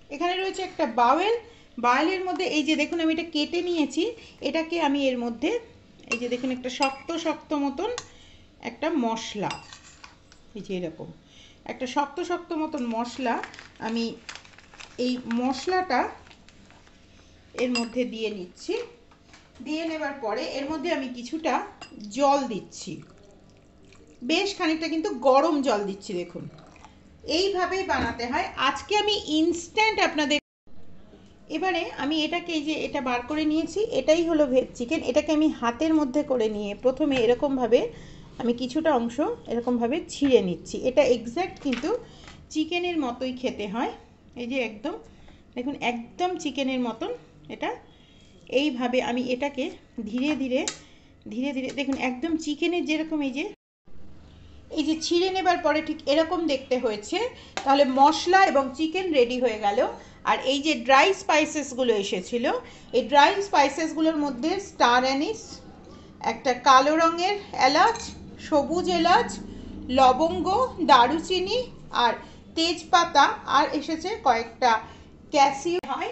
এখানে রয়েছে একটা বাউল। বাউলের মধ্যে এই যে দেখুন আমি এটা কেটে নিয়েছি, এটাকে আমি এর মধ্যে এই যে দেখুন একটা শক্ত শক্ত মতন একটা মশলা, এই যে এরকম একটা শক্ত শক্ত মতন মশলা, আমি এই মশলাটা এর মধ্যে দিয়ে নিচ্ছি। দিয়ে নেবার পরে এর মধ্যে আমি কিছুটা জল দিচ্ছি, বেশ খানিকটা কিন্তু গরম জল দিচ্ছি। দেখুন এইভাবেই বানাতে হয়। আজকে আমি ইনস্ট্যান্ট আপনাদের, এবারে আমি এটাকে এই যে এটা বার করে নিয়েছি, এটাই হলো ভেজ চিকেন। এটাকে আমি হাতের মধ্যে করে নিয়ে প্রথমে এরকমভাবে আমি কিছুটা অংশ এরকমভাবে ছিঁড়ে নিচ্ছি। এটা এক্স্যাক্ট কিন্তু চিকেনের মতোই খেতে হয়। এই যে একদম দেখুন একদম চিকেনের মতন এটা। এইভাবে আমি এটাকে ধীরে ধীরে ধীরে ধীরে দেখুন একদম চিকেনের যেরকম এই যে ছিঁড়ে নেবার পরে ঠিক এরকম দেখতে হয়েছে, তাহলে মশলা এবং চিকেন রেডি হয়ে গেল। আর এই যে ড্রাই স্পাইসেসগুলো এসেছিল, এই ড্রাই স্পাইসেসগুলোর মধ্যে স্টার অ্যানিস, একটা কালো রঙের এলাচ, সবুজ এলাচ, লবঙ্গ, দারুচিনি আর তেজপাতা, আর এসেছে কয়েকটা ক্যাশিউ হয়।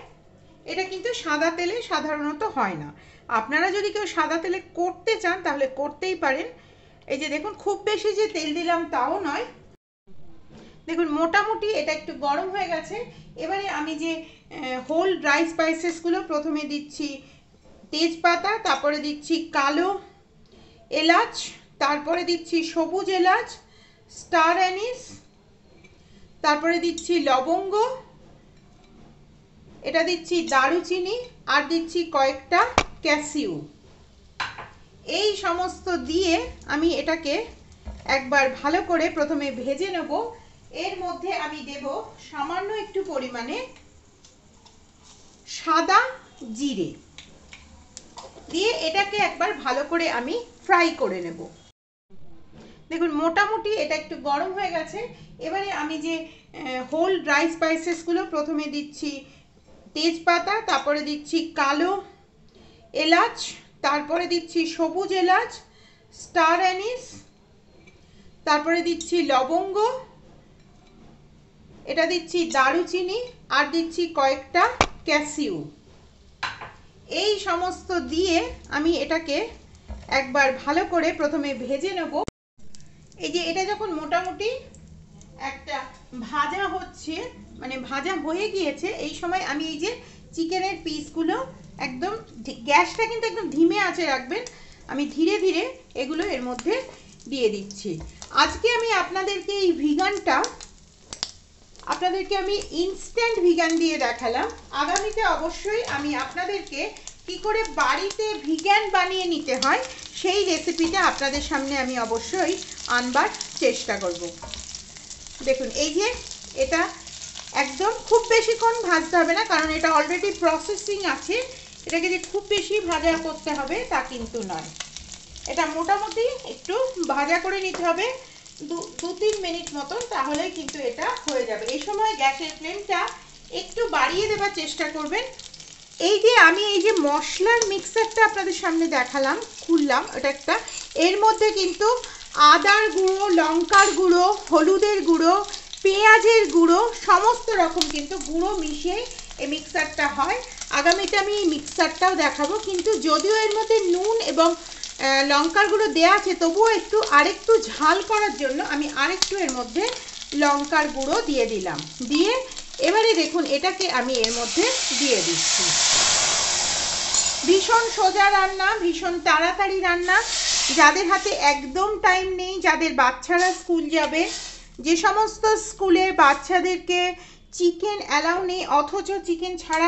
এটা কিন্তু সাদা তেলে সাধারণত হয় না। আপনারা যদি কেউ সাদা তেলে করতে চান তাহলে করতেই পারেন। এই যে দেখুন খুব বেশি যে তেল দিলাম তাও নয়, দেখুন মোটামুটি এটা একটু গরম হয়ে গেছে। এবারে আমি যে হোল ড্রাই স্পাইসেসগুলো প্রথমে দিচ্ছি তেজপাতা, তারপরে দিচ্ছি কালো এলাচ, তারপরে দিচ্ছি সবুজ এলাচ, স্টার অ্যানিস, তারপরে দিচ্ছি লবঙ্গ, এটা দিচ্ছি দারুচিনি, আর দিচ্ছি কয়েকটা ক্যাশিউ। এই সমস্ত দিয়ে আমি এটাকে একবার ভালো করে প্রথমে ভেজে নেব। এর মধ্যে আমি দেব সামান্য একটু পরিমাণে সাদা জিরে, দিয়ে এটাকে একবার ভালো করে আমি ফ্রাই করে নেব। দেখুন মোটামুটি এটা একটু গরম হয়ে গেছে। এবারে আমি যে হোল ড্রাই স্পাইসেসগুলো প্রথমে দিচ্ছি তেজপাতা, তারপরে দিচ্ছি কালো এলাচ, তারপরে দিচ্ছি সবুজ এলাচ, স্টার অ্যানিস, তারপরে দিচ্ছি লবঙ্গ, এটা দিচ্ছি দারুচিনি, আর দিচ্ছি কয়েকটা ক্যাশিউ। এই সমস্ত দিয়ে আমি এটাকে একবার ভালো করে প্রথমে ভেজে নেব। এই যে এটা যখন মোটামুটি একটা ভাজা হচ্ছে, মানে ভাজা হয়ে গিয়েছে, এই সময় আমি এই যে চিকেনের পিসগুলো একদম, গ্যাসটা কিন্তু একদম ধিমে আঁচে রাখবেন, আমি ধীরে ধীরে এগুলো এর মধ্যে দিয়ে দিচ্ছি। আজকে আমি আপনাদেরকে এই ভিগানটা আমি ইনস্ট্যান্ট ভিগান দিয়ে দেখালাম। আগামীতে অবশ্যই আমি আপনাদেরকে কি করে বাড়িতে ভিগান বানিয়ে নিতে হয় সেই রেসিপিটা আপনাদের সামনে আমি অবশ্যই আনবার চেষ্টা করব। দেখুন এই যে এটা একদম খুব বেশিক্ষণ ভাজতে হবে না, কারণ এটা অলরেডি প্রসেসিং আছে। এটাকে যে খুব বেশি ভাজা করতে হবে তা কিন্তু নয়। এটা মোটামুটি একটু ভাজা করে নিতে হবে 2-3 মিনিট মতন, তাহলেই কিন্তু এটা হয়ে যাবে। এই সময় গ্যাসের ফ্লেমটা একটু বাড়িয়ে দেওয়ার চেষ্টা করবেন। এই যে আমি এই যে মশলার মিক্সারটা আপনাদের সামনে দেখালাম, খুললাম, এটা একটা, এর মধ্যে কিন্তু আদার গুঁড়ো, লঙ্কার গুঁড়ো, হলুদের গুঁড়ো, পেঁয়াজের গুঁড়ো, সমস্ত রকম কিন্তু গুঁড়ো মিশিয়ে এই মিক্সারটা হয়। আগামীতে আমি এই মিক্সারটাও দেখাবো, কিন্তু যদিও এর মধ্যে নুন এবং লঙ্কার গুঁড়ো দেওয়া আছে, তবুও একটু আরেকটু ঝাল করার জন্য আমি আরেকটু এর মধ্যে লঙ্কার গুঁড়ো দিয়ে দিলাম। দিয়ে এবারে দেখুন এটাকে আমি এর মধ্যে দিয়ে দিচ্ছি। ভীষণ সোজা রান্না, ভীষণ তাড়াতাড়ি রান্না। যাদের হাতে একদম টাইম নেই, যাদের বাচ্চারা স্কুল যাবে, যে সমস্ত স্কুলে বাচ্চাদেরকে চিকেন অ্যালাউ নেই, অথচ চিকেন ছাড়া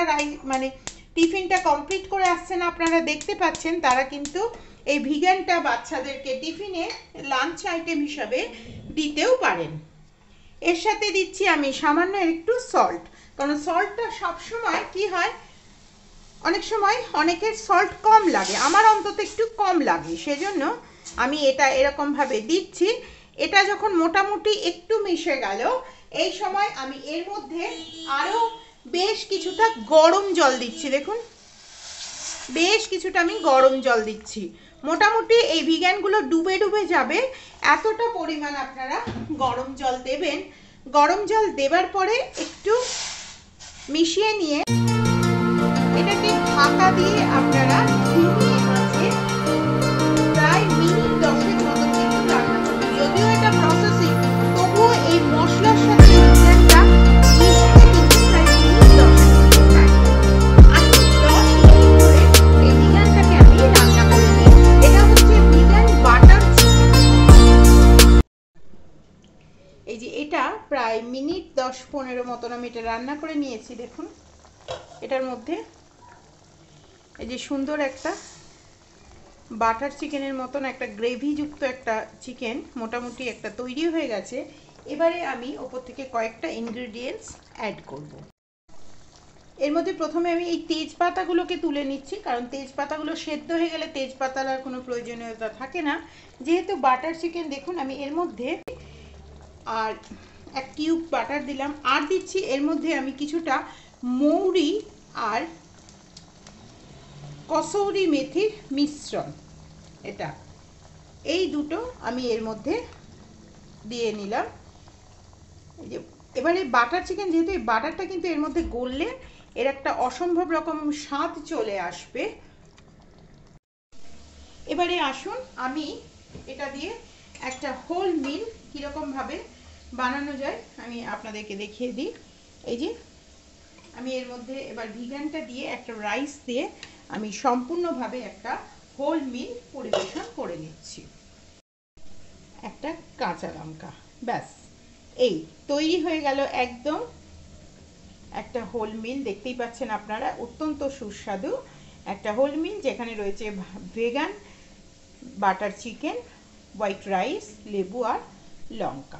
মানে টিফিনটা কমপ্লিট করে আসছে না, আপনারা দেখতে পাচ্ছেন, তারা কিন্তু এই ভিগানটা বাচ্চাদেরকে টিফিনে লাঞ্চ আইটেম হিসাবে দিতেও পারেন। এর সাথে দিচ্ছি আমি সামান্য একটু সল্ট, কারণ সল্টটা সবসময় কি হয়, অনেক সময় অনেকের সল্ট কম লাগে, আমার অন্তত একটু কম লাগে, সেজন্য আমি এটা এরকমভাবে দিচ্ছি। এটা যখন মোটামুটি একটু মিশে গেল, এই সময় আমি এর মধ্যে আরও বেশ কিছুটা গরম জল দিচ্ছি। দেখুন বেশ কিছুটা আমি গরম জল দিচ্ছি, মোটামুটি এই ভিগানগুলো ডুবে ডুবে যাবে এতটা পরিমাণ আপনারা গরম জল দেবেন। গরম জল দেবার পরে একটু মিশিয়ে নিয়ে এটাকে ঢাকা দিয়ে আপনারা ধিমি আঁচে প্রায় মিনিট 10 মতো কিন্তু রান্না করবেন। যদিও এটা প্রসেসিং, তবুও এই মশলার সাথে চিকেনটা মিশতে কিন্তু প্রায় মিনিট 10 টাইম। আমি 10 মিনিট ধরে এই ভিগানটাকে আমি রান্না করে নিই। এটা হচ্ছে ভিগান বাটার চিকেন। এই যে এটা প্রায় মিনিট 10-15 মতন আমি এটা রান্না করে নিয়েছি। দেখুন এটার মধ্যে এই যে সুন্দর একটা বাটার চিকেনের মতন একটা গ্রেভিযুক্ত একটা চিকেন মোটামুটি একটা তৈরি হয়ে গেছে। এবারে আমি ওপর থেকে কয়েকটা ইনগ্রেডিয়েন্টস অ্যাড করব। এর মধ্যে প্রথমে আমি এই তেজপাতাগুলোকে তুলে নিচ্ছি, কারণ তেজপাতাগুলো সেদ্ধ হয়ে গেলে তেজপাতার আর কোনো প্রয়োজনীয়তা থাকে না। যেহেতু বাটার চিকেন, দেখুন আমি এর মধ্যে আর 1 কিউব বাটার দিলাম, আর দিচ্ছি এর মধ্যে আমি কিছুটা মৌরি আর কসৌরি মেথির মিশ্রণ। এটা এই দুটো আমি এর মধ্যে দিয়ে নিলাম। এই যে এবারে বাটার চিকেন, যেহেতু এই বাটারটা কিন্তু এর মধ্যে গললে এর একটা অসম্ভব রকম স্বাদ চলে আসবে। এবারে আসুন আমি এটা দিয়ে একটা হোল মিল কীরকম ভাবে বানানো যায় আমি আপনাদেরকে দেখিয়ে দিই। এই যে আমি এর মধ্যে এবার ভিগানটা দিয়ে একটা রাইস দিয়ে আমি সম্পূর্ণভাবে একটা হোল মিল পরিবেশন করে নিচ্ছি। একটা কাঁচা লঙ্কা, ব্যাস এই তৈরি হয়ে গেল একদম একটা হোল মিল। দেখতেই পাচ্ছেন আপনারা, অত্যন্ত সুস্বাদু একটা হোল মিল, যেখানে রয়েছে vegan butter chicken, white rice, লেবু আর লঙ্কা।